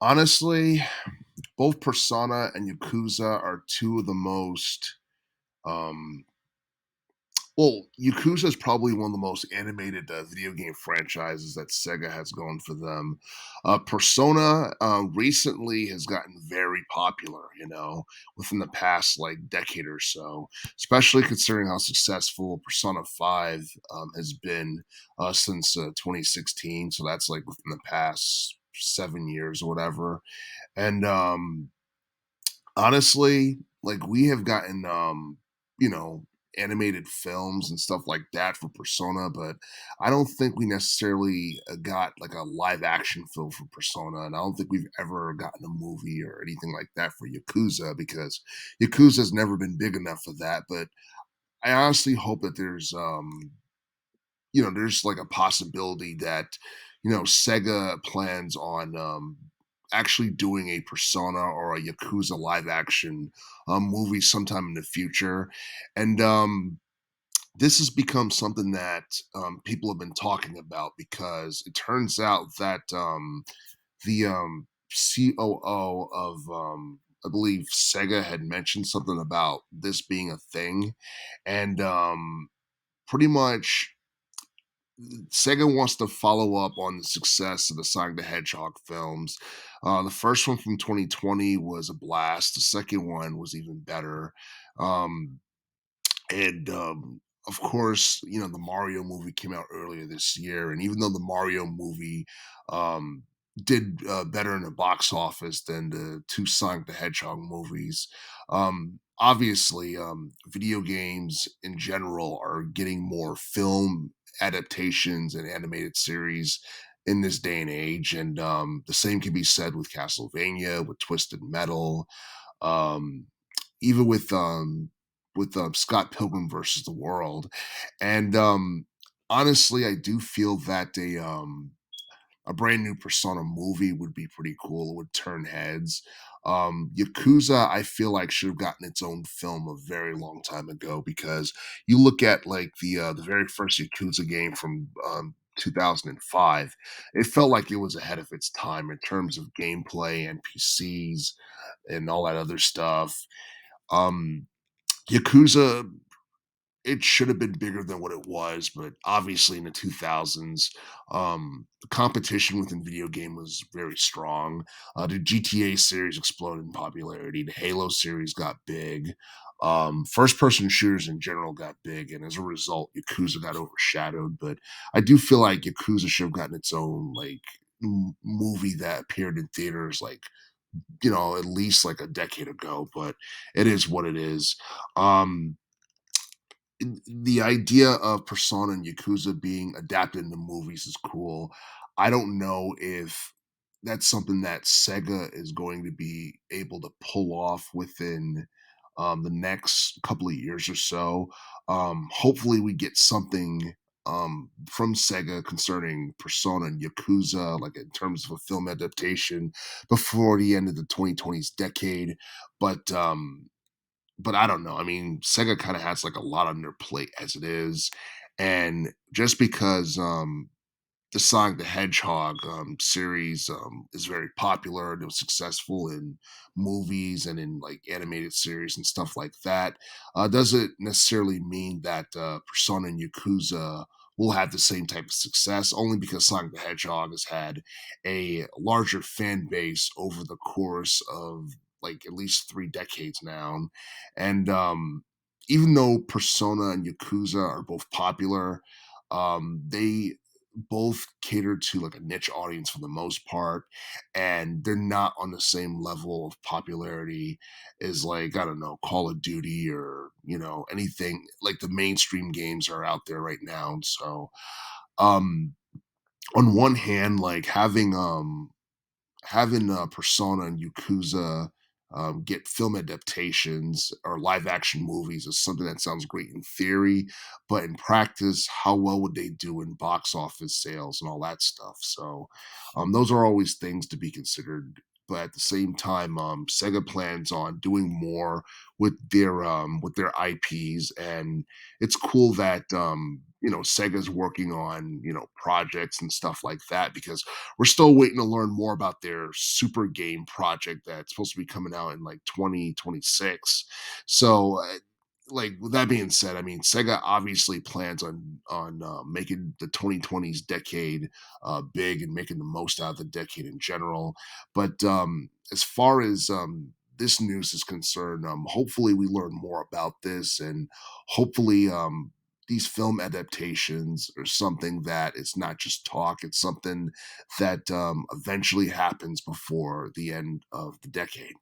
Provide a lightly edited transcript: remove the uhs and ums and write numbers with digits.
Honestly, both Persona and Yakuza are two of the most um Yakuza is probably one of the most animated video game franchises that Sega has going for them. Persona recently has gotten very popular, within the past like decade or so, especially considering how successful Persona 5 has been since 2016. So that's like within the past 7 years or whatever. And honestly, like we have gotten you know, animated films and stuff like that for Persona, but I don't think we necessarily got like a live action film for Persona, and I don't think we've ever gotten a movie or anything like that for Yakuza because Yakuza's never been big enough for that. But I honestly hope that there's like a possibility that, Sega plans on actually doing a Persona or a Yakuza live action movie sometime in the future. And this has become something that people have been talking about because it turns out that the COO of, I believe, Sega had mentioned something about this being a thing. And pretty much Sega wants to follow up on the success of the Sonic the Hedgehog films. The first one from 2020 was a blast. The second one was even better. Um, and of course, the Mario movie came out earlier this year. And even though the Mario movie um, did better in the box office than the two Sonic the Hedgehog movies, obviously, video games in general are getting more film adaptations and animated series in this day and age. And the same can be said with Castlevania, with Twisted Metal, um, even with Scott Pilgrim versus the World. And honestly, I do feel that a brand new Persona movie would be pretty cool. It would turn heads. Yakuza, I feel like should have gotten its own film a very long time ago because you look at like the very first Yakuza game from 2005. It felt like it was ahead of its time in terms of gameplay, NPCs, and all that other stuff. Um, Yakuza, it should have been bigger than what it was, but obviously in the 2000s, the competition within video game was very strong. The GTA series exploded in popularity. The Halo series got big. First person shooters in general got big, and as a result, Yakuza got overshadowed. But I do feel like Yakuza should have gotten its own like movie that appeared in theaters like at least like a decade ago, but it is what it is. Um, the idea of Persona and Yakuza being adapted into movies is cool. I don't know if that's something that Sega is going to be able to pull off within the next couple of years or so. Hopefully, we get something from Sega concerning Persona and Yakuza, like in terms of a film adaptation, before the end of the 2020s decade. But but I don't know. I mean, Sega kind of has like a lot on their plate as it is. And just because the Sonic the Hedgehog series is very popular and it was successful in movies and in like animated series and stuff like that, doesn't necessarily mean that Persona and Yakuza will have the same type of success, only because Sonic the Hedgehog has had a larger fan base over the course of like at least 3 decades now. And even though Persona and Yakuza are both popular, they both cater to like a niche audience for the most part, and they're not on the same level of popularity as like, I don't know, Call of Duty or anything like the mainstream games are out there right now. So um on one hand, like having Persona and Yakuza get film adaptations or live action movies is something that sounds great in theory, but in practice, how well would they do in box office sales and all that stuff? So, those are always things to be considered but at the same time, Sega plans on doing more with their IPs, and it's cool that Sega's working on projects and stuff like that because we're still waiting to learn more about their super game project that's supposed to be coming out in like 2026. So like with that being said, I mean Sega obviously plans on making the 2020s decade big and making the most out of the decade in general. But as far as this news is concerned, hopefully we learn more about this, and hopefully these film adaptations are something that it's not just talk; it's something that eventually happens before the end of the decade.